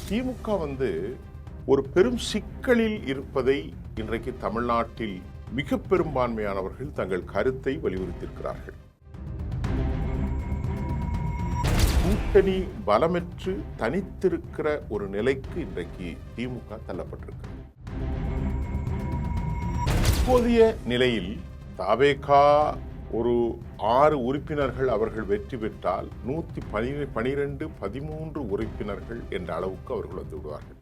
திமுக ஒரு பெரும் சிக்கலில் இருப்பதை இன்றைக்கு தமிழ்நாட்டில் மிக பெரும்பான்மையானவர்கள் தங்கள் கருத்தை வலியுறுத்தியிருக்கிறார்கள். கூட்டணி பலமற்று தனித்திருக்கிற ஒரு நிலைக்கு இன்றைக்கு திமுக தள்ளப்பட்டிருக்கிறது. இப்போதைய நிலையில் தவேகா ஒரு 6 உறுப்பினர்கள் அவர்கள் வெற்றி பெற்றால் 112, 13 உறுப்பினர்கள் என்ற அளவுக்கு அவர்கள் வந்து விடுவார்கள்.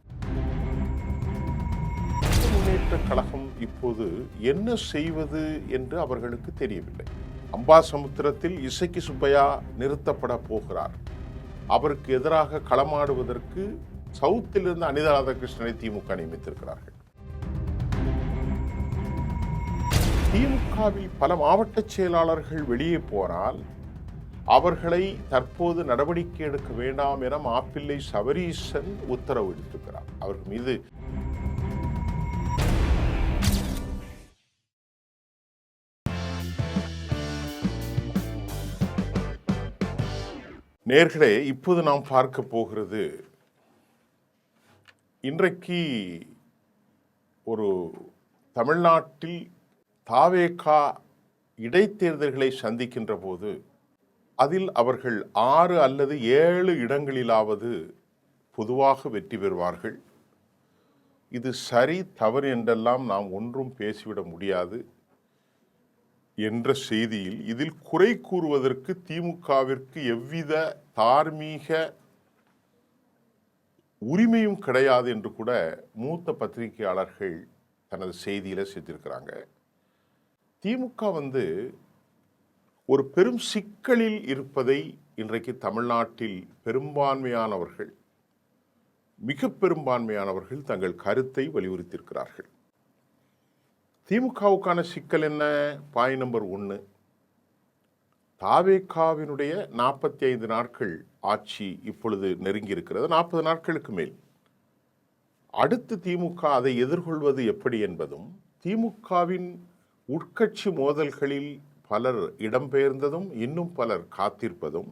முன்னேற்ற கழகம் இப்போது என்ன செய்வது என்று அவர்களுக்கு தெரியவில்லை. அம்பாசமுத்திரத்தில் இசக்கி சுப்பையா நிறுத்தப்பட போகிறார். அவருக்கு எதிராக களமாடுவதற்கு சவுத்திலிருந்து அனிதா ராதாகிருஷ்ணனை திமுக நியமித்திருக்கிறார்கள். திமுகவில் பல மாவட்ட செயலாளர்கள் வெளியே போனால் அவர்களை தற்போது நடவடிக்கை எடுக்க வேண்டாம் என மாப்பிள்ளை சபரீசன் உத்தரவு எடுத்திருக்கிறார். அவர்கள் மீது நேர்களே, இப்போது நாம் பார்க்க போகிறது, இன்றைக்கு ஒரு தமிழ்நாட்டில் தவேகா இடைத்தேர்தல்களை சந்திக்கின்ற போது அதில் அவர்கள் 6 அல்லது 7 இடங்களிலாவது பொதுவாக வெற்றி பெறுவார்கள். இது சரி தவறு என்றெல்லாம் நாம் ஒன்றும் பேசிவிட முடியாது என்ற செய்தியில் இதில் குறை கூறுவதற்கு திமுகவிற்கு எவ்வித தார்மீக உரிமையும் கிடையாது என்று கூட மூத்த பத்திரிகையாளர்கள் தனது செய்தியில் சேர்த்திருக்கிறாங்க. திமுக ஒரு பெரும் சிக்கலில் இருப்பதை இன்றைக்கு தமிழ்நாட்டில் பெரும்பான்மையானவர்கள், மிக பெரும்பான்மையானவர்கள் தங்கள் கருத்தை வலியுறுத்தியிருக்கிறார்கள். திமுகவுக்கான சிக்கல் என்ன? பாய் நம்பர் 1, தவேகாவினுடைய 45 நாட்கள் ஆட்சி இப்பொழுது நெருங்கி இருக்கிறது. 40 நாட்களுக்கு மேல். அடுத்து திமுக அதை எதிர்கொள்வது எப்படி என்பதும், திமுகவின் உட்கட்சி மோதல்களில் பலர் இடம்பெயர்ந்ததும் இன்னும் பலர் காத்திருப்பதும்,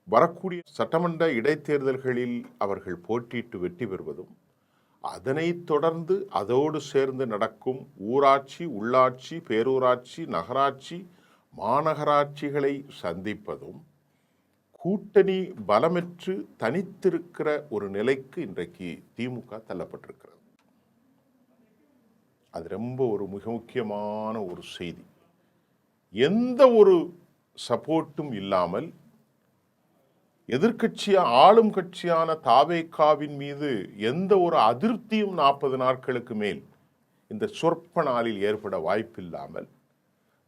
வரக்கூடிய சட்டமன்ற இடைத்தேர்தல்களில் அவர்கள் போட்டியிட்டு வெற்றி பெறுவதும், அதனைத் தொடர்ந்து அதோடு சேர்ந்து நடக்கும் ஊராட்சி, உள்ளாட்சி, பேரூராட்சி, நகராட்சி, மாநகராட்சிகளை சந்திப்பதும், கூட்டணி பலமற்று தனித்திருக்கிற ஒரு நிலைக்கு இன்றைக்கு திமுக தள்ளப்பட்டிருக்கிறது. அது ரொம்ப ஒரு மிக முக்கியமான ஒரு செய்தி. எந்த ஒரு சப்போர்ட்டும் இல்லாமல் ஆளும் கட்சியான தவேகாவின் மீது எந்த ஒரு அதிருப்தியும் 40 நாட்களுக்கு மேல் இந்த சொற்ப நாளில் ஏற்பட வாய்ப்பில்லாமல்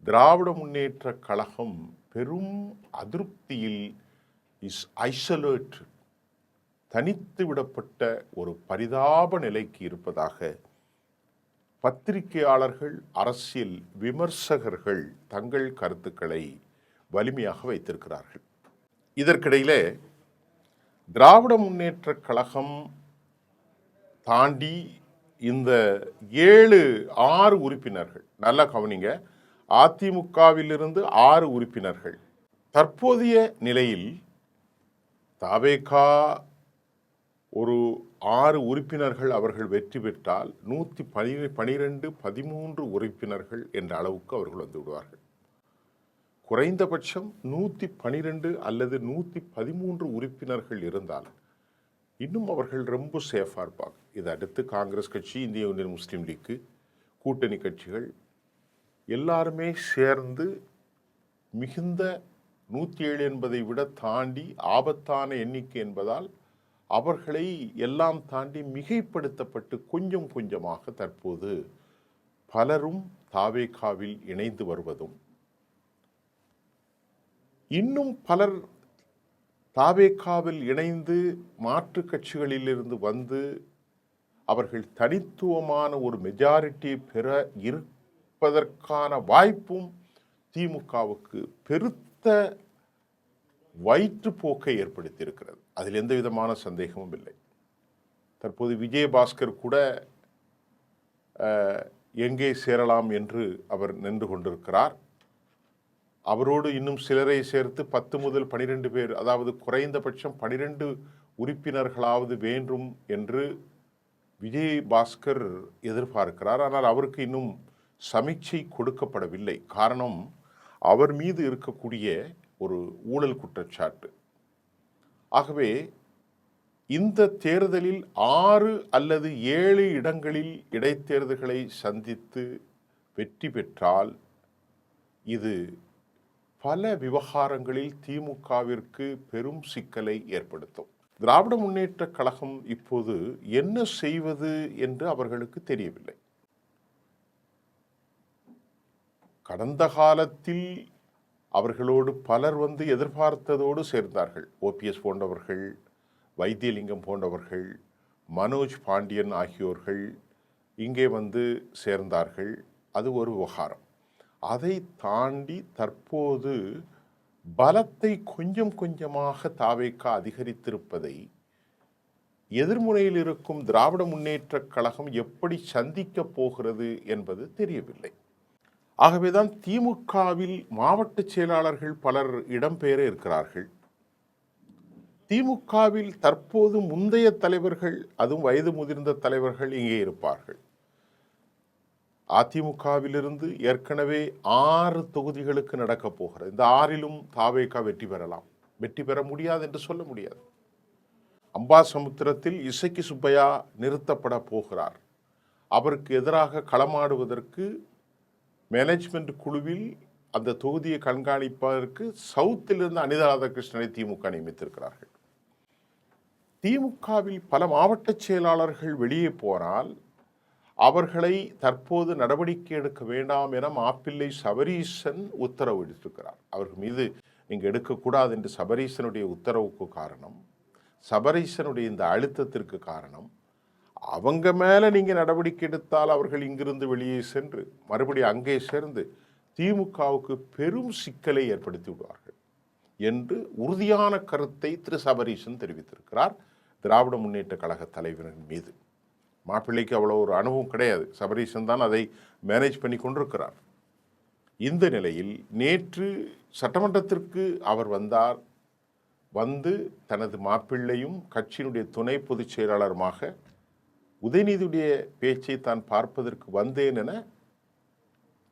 திராவிட முன்னேற்ற கழகம் பெரும் அதிருப்தியில் தனித்து விடப்பட்ட ஒரு பரிதாப நிலைக்கு இருப்பதாக பத்திரிகையாளர்கள், அரசியல் விமர்சகர்கள் தங்கள் கருத்துக்களை வலிமையாக வைத்திருக்கிறார்கள். இதற்கிடையிலே திராவிட முன்னேற்ற கழகம் தாண்டி இந்த 6 உறுப்பினர்கள், நல்லா கவனிங்க, அதிமுகவிலிருந்து 6 உறுப்பினர்கள், தற்போதைய நிலையில் தவேகா ஒரு 6 உறுப்பினர்கள் அவர்கள் வெற்றி பெற்றால் 112, 13 உறுப்பினர்கள் என்ற அளவுக்கு அவர்கள் வந்து விடுவார்கள். குறைந்தபட்சம் 112 அல்லது 113 உறுப்பினர்கள் இருந்தால் இன்னும் அவர்கள் ரொம்ப சேஃபாக இருப்பாங்க. இதை அடுத்து காங்கிரஸ் கட்சி, இந்திய யூனியன் முஸ்லீம் லீக்கு, கூட்டணி கட்சிகள் எல்லாருமே சேர்ந்து மிகுந்த 107 என்பதை விட தாண்டி ஆபத்தான எண்ணிக்கை என்பதால் அவர்களை எல்லாம் தாண்டி மிகைப்படுத்தப்பட்டு கொஞ்சம் கொஞ்சமாக தற்போது பலரும் தவேகாவில் இணைந்து வருவதும், இன்னும் பலர் தவேகாவில் இணைந்து மாற்று கட்சிகளிலிருந்து வந்து அவர்கள் தனித்துவமான ஒரு மெஜாரிட்டி பெற இருப்பதற்கான வாய்ப்பும் திமுகவுக்கு பெருத்த வயிற்றுப்போக்கை ஏற்படுத்தியிருக்கிறது. அதில் எந்த விதமான சந்தேகமும் இல்லை. தற்போது விஜயபாஸ்கர் கூட எங்கே சேரலாம் என்று அவர் நின்று கொண்டிருக்கிறார். அவரோடு இன்னும் சிலரை சேர்த்து 10 முதல் 12 பேர், அதாவது குறைந்தபட்சம் 12 உறுப்பினர்களாவது வேண்டும் என்று விஜயபாஸ்கர் எதிர்பார்க்கிறார். ஆனால் அவருக்கு இன்னும் சமீட்சை கொடுக்கப்படவில்லை. காரணம், அவர் மீது இருக்கக்கூடிய ஒரு ஊழல் குற்றச்சாட்டு. ஆகவே இந்த தேர்தலில் 6 அல்லது 7 இடங்களில் இடைத்தேர்தல்களை சந்தித்து வெற்றி பெற்றால் இது பல விவகாரங்களில் திமுகவிற்கு பெரும் சிக்கலை ஏற்படுத்தும். திராவிட முன்னேற்றக் கழகம் இப்போது என்ன செய்வது என்று அவர்களுக்கு தெரியவில்லை. கடந்த காலத்தில் அவர்களோடு பலர் வந்து எதிர்பார்த்ததோடு சேர்ந்தார்கள். ஓபிஎஸ் போன்றவர்கள், வைத்தியலிங்கம் போன்றவர்கள், மனோஜ் பாண்டியன் ஆகியோர்கள் இங்கே வந்து சேர்ந்தார்கள். அது ஒரு விவகாரம். அதை தாண்டி தற்போது பலத்தை கொஞ்சம் கொஞ்சமாக தாவேக அதிகரித்திருப்பதை எதிர்முனையில் இருக்கும் திராவிட முன்னேற்றக் கழகம் எப்படி சந்திக்கப் போகிறது என்பது தெரியவில்லை. ஆகவேதான் திமுகவில் மாவட்ட செயலாளர்கள் பலர் இடம்பெயர இருக்கிறார்கள். திமுகவில் தற்போது முந்தைய தலைவர்கள், அதுவும் வயது முதிர்ந்த தலைவர்கள் இங்கே இருப்பார்கள். அதிமுகவிலிருந்து ஏற்கனவே 6 தொகுதிகளுக்கு நடக்கப் போகிறது. இந்த 6லும் தாவேகா வெற்றி பெறலாம், வெற்றி பெற முடியாது என்று சொல்ல முடியாது. அம்பாசமுத்திரத்தில் இசக்கி சுப்பையா நிறுத்தப்பட போகிறார். அவருக்கு எதிராக களமாடுவதற்கு மேனேஜ்மெண்ட் குழுவில் அந்த தொகுதியை கண்காணிப்பதற்கு சவுத்திலிருந்து அனிதா ராதாகிருஷ்ணனை திமுக நியமித்திருக்கிறார்கள். திமுகவில் பல மாவட்ட செயலாளர்கள் வெளியே போனால் அவர்களை தற்போது நடவடிக்கை எடுக்க வேண்டாம் என மாப்பிள்ளை சபரீசன் உத்தரவு எடுத்திருக்கிறார். அவர்கள் மீது நீங்கள் எடுக்கக்கூடாது என்று சபரீசனுடைய உத்தரவுக்கு காரணம், சபரீசனுடைய இந்த அழுத்தத்திற்கு காரணம், அவங்க மேலே நீங்கள் நடவடிக்கை எடுத்தால் அவர்கள் இங்கிருந்து வெளியே சென்று மறுபடியும் அங்கே சேர்ந்து திமுகவுக்கு பெரும் சிக்கலை ஏற்படுத்தி விடுவார்கள் என்று உறுதியான கருத்தை திரு சபரீசன் தெரிவித்திருக்கிறார் திராவிட முன்னேற்ற கழக தலைவரின் மீது. மாப்பிள்ளைக்கு அவ்வளோ ஒரு அனுபவம் கிடையாது. சபரீசன் தான் அதை மேனேஜ் பண்ணி கொண்டிருக்கிறார். இந்த நிலையில் நேற்று சட்டமன்றத்திற்கு அவர் வந்தார். வந்து தனது மாப்பிள்ளையும் கட்சியினுடைய துணை பொதுச் செயலாளருமாக உதயநிதியுடைய பேச்சை தான் பார்ப்பதற்கு வந்தேன் என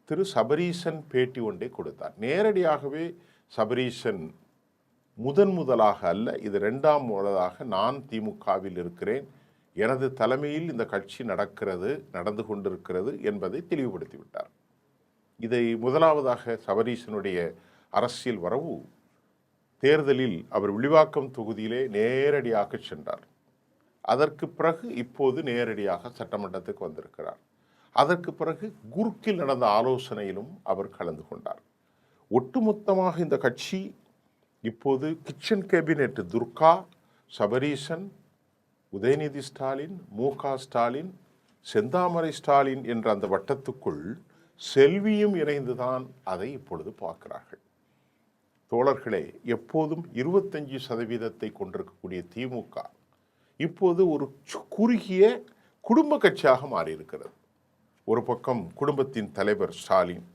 திரு சபரீசன் பேட்டி ஒன்றை கொடுத்தார். நேரடியாகவே சபரீசன் முதலாக அல்ல, இது 2ஆம் முறையாக நான் திமுகவில் இருக்கிறேன், எனது தலைமையில் இந்த கட்சி நடந்து கொண்டிருக்கிறது என்பதை தெளிவுபடுத்திவிட்டார். இதை முதலாவதாக சபரீசனுடைய அரசியல் வரவு தேர்தலில் அவர் விழிவாக்கம் தொகுதியிலே நேரடியாக சென்றார். அதற்கு பிறகு இப்போது நேரடியாக சட்டமன்றத்துக்கு வந்திருக்கிறார். அதற்கு பிறகு குறுக்கில் நடந்த ஆலோசனையிலும் அவர் கலந்து கொண்டார். ஒட்டுமொத்தமாக இந்த கட்சி இப்போது கிச்சன் கேபினெட் துர்கா, சபரீசன், உதயநிதி ஸ்டாலின், மு.க. ஸ்டாலின், செந்தாமரை ஸ்டாலின் என்ற அந்த வட்டத்துக்குள் செல்வியும் இணைந்துதான் அதை இப்பொழுது பார்க்கிறார்கள். தோழர்களே, எப்போதும் 25% கொண்டிருக்கக்கூடிய திமுக இப்போது ஒரு குறுகிய குடும்ப கட்சியாக மாறியிருக்கிறது. ஒரு பக்கம் குடும்பத்தின் தலைவர் ஸ்டாலின்,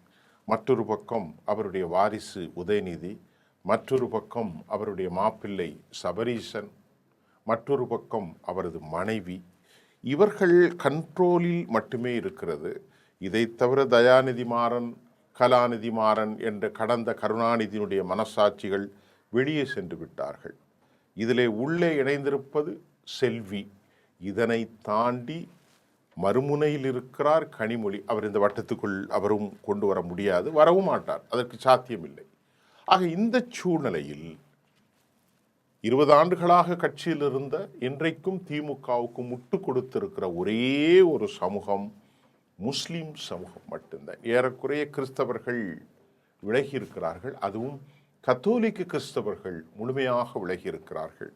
மற்றொரு பக்கம் அவருடைய வாரிசு உதயநிதி, மற்றொரு பக்கம் அவருடைய மாப்பிள்ளை சபரீசன், மற்றொரு பக்கம் அவரது மனைவி. இவர்கள் கண்ட்ரோலில் மட்டுமே இருக்கிறது. இதை தவிர தயாநிதி மாறன், கலாநிதி மாறன் என்ற கடந்த கருணாநிதியினுடைய மனசாட்சிகள் வெளியே சென்று விட்டார்கள். இதிலே உள்ளே இணைந்திருப்பது செல்வி. இதனை தாண்டி மறுமுனையில் இருக்கிறார் கனிமொழி. அவர் இந்த வட்டத்துக்குள் அவரும் கொண்டு வர முடியாது, வரவும் மாட்டார், அதற்கு சாத்தியமில்லை. ஆக இந்த சூழ்நிலையில் 20 ஆண்டுகளாக கட்சியில் இருந்த, இன்றைக்கும் திமுகவுக்கு முட்டு கொடுத்திருக்கிற ஒரே ஒரு சமூகம் முஸ்லிம் சமூகம் மட்டும்தான். ஏறக்குறைய கிறிஸ்தவர்கள் விலகி இருக்கிறார்கள். அதுவும் கத்தோலிக்க கிறிஸ்தவர்கள் முழுமையாக விலகி இருக்கிறார்கள்.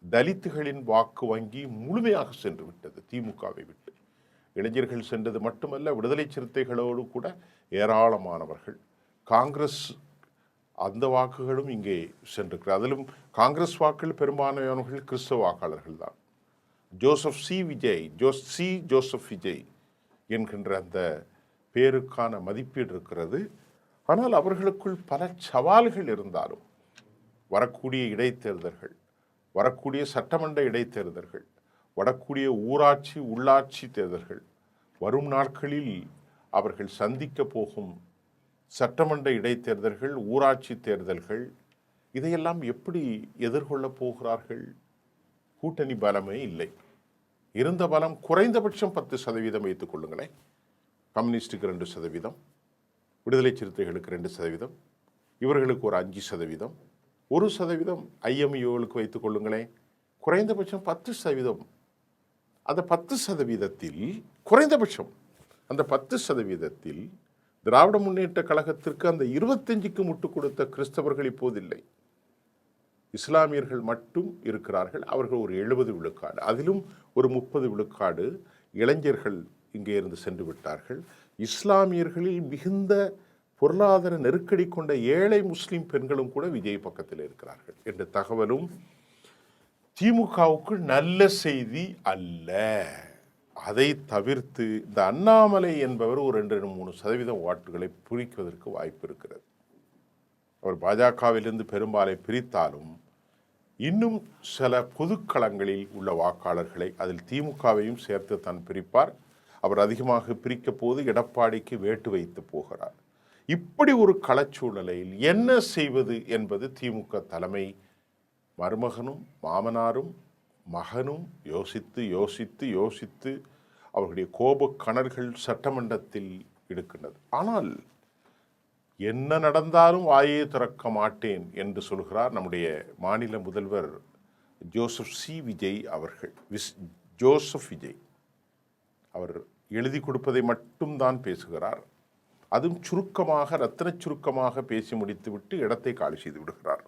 தலித்துகளின் வாக்கு வங்கி முழுமையாக சென்று விட்டது திமுகவை விட்டு. இளைஞர்கள் சென்றது மட்டுமல்ல, விடுதலை சிறுத்தைகளோடு கூட ஏராளமானவர்கள். காங்கிரஸ் அந்த வாக்குகளும் இங்கே சென்றிருக்கிறார். அதிலும் காங்கிரஸ் வாக்குகள் பெரும்பான்மையானவர்கள் கிறிஸ்தவ வாக்காளர்கள் தான். ஜோசப் விஜய் என்கின்ற அந்த பேருக்கான மதிப்பீடு இருக்கிறது. ஆனால் அவர்களுக்குள் பல சவால்கள் இருந்தாலும் வரக்கூடிய இடைத்தேர்தல்கள், வரக்கூடிய சட்டமன்ற இடைத்தேர்தல்கள், வரக்கூடிய ஊராட்சி உள்ளாட்சி தேர்தல்கள், வரும் நாட்களில் அவர்கள் சந்திக்க போகும் சட்டமன்ற இடைத்தேர்தல்கள், ஊராட்சி தேர்தல்கள், இதையெல்லாம் எப்படி எதிர்கொள்ளப் போகிறார்கள்? கூட்டணி பலமே இல்லை. இருந்த பலம் குறைந்தபட்சம் 10% வைத்துக் கொள்ளுங்களேன். கம்யூனிஸ்டுக்கு 2%, விடுதலை சிறுத்தைகளுக்கு 2%, இவர்களுக்கு ஒரு 5%, 1% ஐஎம்இஓகளுக்கு வைத்துக் கொள்ளுங்களேன். குறைந்தபட்சம் 10%. அந்த 10%த்தில் குறைந்தபட்சம் அந்த 10%த்தில் திராவிட முன்னேற்ற கழகத்திற்கு அந்த 25க்கு முட்டுக் கொடுத்த கிறிஸ்தவர்கள் இப்போதில்லை. இஸ்லாமியர்கள் மட்டும் இருக்கிறார்கள். அவர்கள் ஒரு 70 விழுக்காடு, அதிலும் ஒரு 30 விழுக்காடு இளைஞர்கள் இங்கே இருந்து சென்று விட்டார்கள். இஸ்லாமியர்களில் மிகுந்த பொருளாதார நெருக்கடி கொண்ட ஏழை முஸ்லிம் பெண்களும் கூட விஜய் பக்கத்தில் இருக்கிறார்கள் என்ற தகவலும் திமுகவுக்கு நல்ல செய்தி அல்ல. அதை தவிர்த்து இந்த அண்ணாமலை என்பவர் ஒரு 2-3% வாட்டுகளை பிரிக்குவதற்கு வாய்ப்பு இருக்கிறது. அவர் பாஜகவிலிருந்து பெரும்பாலை பிரித்தாலும் இன்னும் சில பொதுக்களங்களில் உள்ள வாக்காளர்களை, அதில் திமுகவையும் சேர்த்து தான் பிரிப்பார். அவர் அதிகமாக பிரிக்க போது எடப்பாடிக்கு வேட்டு வைத்து போகிறார். இப்படி ஒரு களச்சூழலில் என்ன செய்வது என்பது திமுக தலைமை, மருமகனும் மாமனாரும் மகனும் யோசித்து யோசித்து யோசித்து அவர்களுடைய கோப கணர்கள் சட்டமன்றத்தில் எடுக்கின்றது. ஆனால் என்ன நடந்தாலும் வாயே திறக்க மாட்டேன் என்று சொல்கிறார் நம்முடைய மாநில முதல்வர் ஜோசப் விஜய் அவர்கள். ஜோசப் விஜய் அவர் எழுதி கொடுப்பதை மட்டும்தான் பேசுகிறார். அதுவும் சுருக்கமாக, ரத்தின சுருக்கமாக பேசி முடித்துவிட்டு இடத்தை காலி செய்து விடுகிறார்.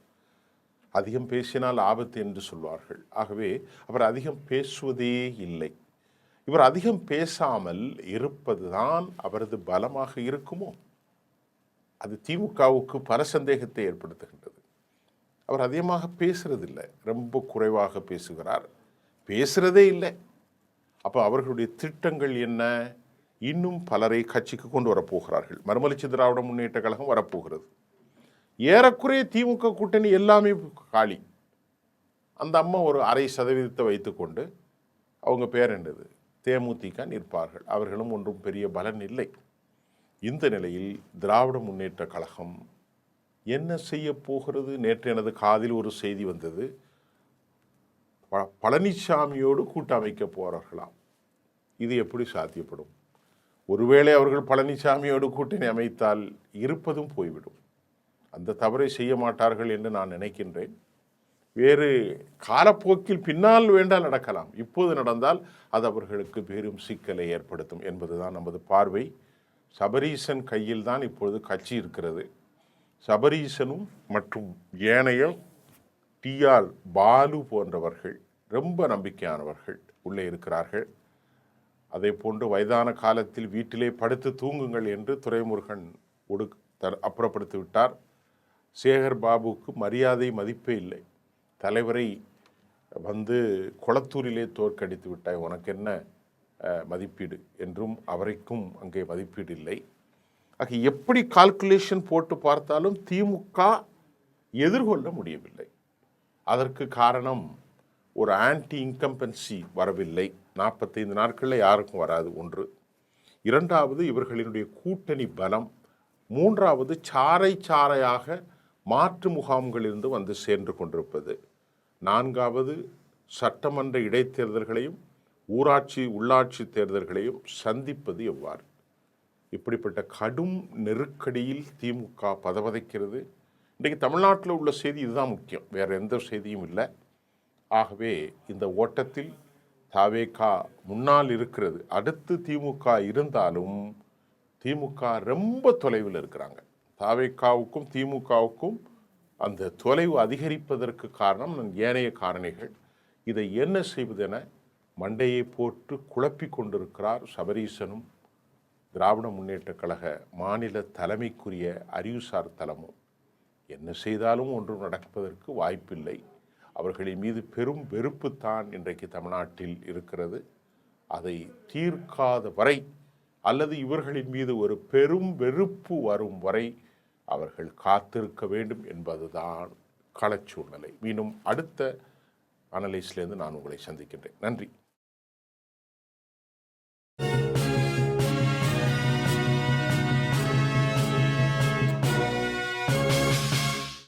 அதிகம் பேசினால் ஆபத்து என்று சொல்வார்கள். ஆகவே அவர் அதிகம் பேசுவதே இல்லை. இவர் அதிகம் பேசாமல் இருப்பதுதான் அவரது பலமாக இருக்குமோ? அது திமுகவுக்கு பல சந்தேகத்தை ஏற்படுத்துகின்றது. அவர் அதிகமாக பேசுறதில்லை, ரொம்ப குறைவாக பேசுகிறார், பேசுறதே இல்லை. அப்போ அவர்களுடைய திட்டங்கள் என்ன? இன்னும் பலரை கட்சிக்கு கொண்டு வரப்போகிறார்கள். மறுமலர்ச்சி திராவிட முன்னேற்ற கழகம் வரப்போகிறது. ஏறக்குறைய திமுக கூட்டணி எல்லாமே காலி. அந்த அம்மா ஒரு 0.5% வைத்துக்கொண்டு அவங்க பேர் என்னது தேமுதிக நிற்பார்கள். அவர்களும் ஒன்றும் பெரிய பலன் இல்லை. இந்த நிலையில் திராவிட முன்னேற்ற கழகம் என்ன செய்ய போகிறது? நேற்று எனது காதில் ஒரு செய்தி வந்தது. பழனிசாமியோடு கூட்டமைக்க போறார்களாம். இது எப்படி சாத்தியப்படும்? ஒருவேளை அவர்கள் பழனிசாமியோடு கூட்டணி அமைத்தால் இருப்பதும் போய்விடும். அந்த தவறை செய்ய மாட்டார்கள் என்று நான் நினைக்கின்றேன். வேறு காலப்போக்கில் பின்னால் வேண்டால் நடக்கலாம். இப்போது நடந்தால் அது அவர்களுக்கு பெரும் சிக்கலை ஏற்படுத்தும் என்பதுதான் நமது பார்வை. சபரீசன் கையில் தான் இப்பொழுது கட்சி இருக்கிறது. சபரீசனும் மற்றும் ஏனைய டிஆர் பாலு போன்றவர்கள் ரொம்ப நம்பிக்கையானவர்கள் உள்ளே இருக்கிறார்கள். அதே போன்று வயதான காலத்தில் வீட்டிலே படுத்து தூங்குங்கள் என்று துரைமுருகன் அப்புறப்படுத்தி விட்டார். சேகர் பாபுக்கு மரியாதை மதிப்பே இல்லை. தலைவரை வந்து கொளத்தூரிலே தோற்கடித்து விட்டாய், உனக்கு என்ன மதிப்பீடு என்றும் அவரைக்கும் அங்கே மதிப்பீடு இல்லை. ஆக எப்படி கால்குலேஷன் போட்டு பார்த்தாலும் திமுக எதிர்கொள்ள முடியவில்லை. அதற்கு காரணம் ஒரு ஆன்டி இன்கம்பன்சி வரவில்லை. 45 நாட்களில் யாருக்கும் வராது. ஒன்று. இரண்டாவது இவர்களினுடைய கூட்டணி பலம். மூன்றாவது சாறை சாறையாக மாற்று முகாம்களிலிருந்து வந்து சேர்ந்து கொண்டிருப்பது. நான்காவது சட்டமன்ற இடைத்தேர்தல்களையும் ஊராட்சி உள்ளாட்சி தேர்தல்களையும் சந்திப்பது எவ்வாறு? இப்படிப்பட்ட கடும் நெருக்கடியில் திமுக பதவதைக்கிறது. இன்றைக்கு தமிழ்நாட்டில் உள்ள செய்தி இதுதான் முக்கியம், வேறு எந்த செய்தியும் இல்லை. ஆகவே இந்த ஓட்டத்தில் தாவேகா முன்னால் இருக்கிறது. அடுத்து திமுக இருந்தாலும் திமுக ரொம்ப தொலைவில் இருக்கிறாங்க. தாவேகாவுக்கும் திமுகவுக்கும் அந்த தொலைவு அதிகரிப்பதற்கு காரணம் ஏனைய காரணிகள். இதை என்ன செய்வதென மண்டையை போட்டு குழப்பி கொண்டிருக்கிறார் சபரீசனும் திராவிட முன்னேற்ற கழக மாநில தலைமைக்குரிய அறிவுசார் தளமும். என்ன செய்தாலும் ஒன்றும் நடப்பதற்கு வாய்ப்பில்லை. அவர்களின் மீது பெரும் வெறுப்புத்தான் இன்றைக்கு தமிழ்நாட்டில் இருக்கிறது. அதை தீர்க்காத வரை அல்லது இவர்களின் மீது ஒரு பெரும் வெறுப்பு வரும் வரை அவர்கள் காத்திருக்க வேண்டும் என்பதுதான் களச்சூழ்நிலை. மீண்டும் அடுத்த அனலைஸ்லேருந்து நான் உங்களை சந்திக்கின்றேன். நன்றி.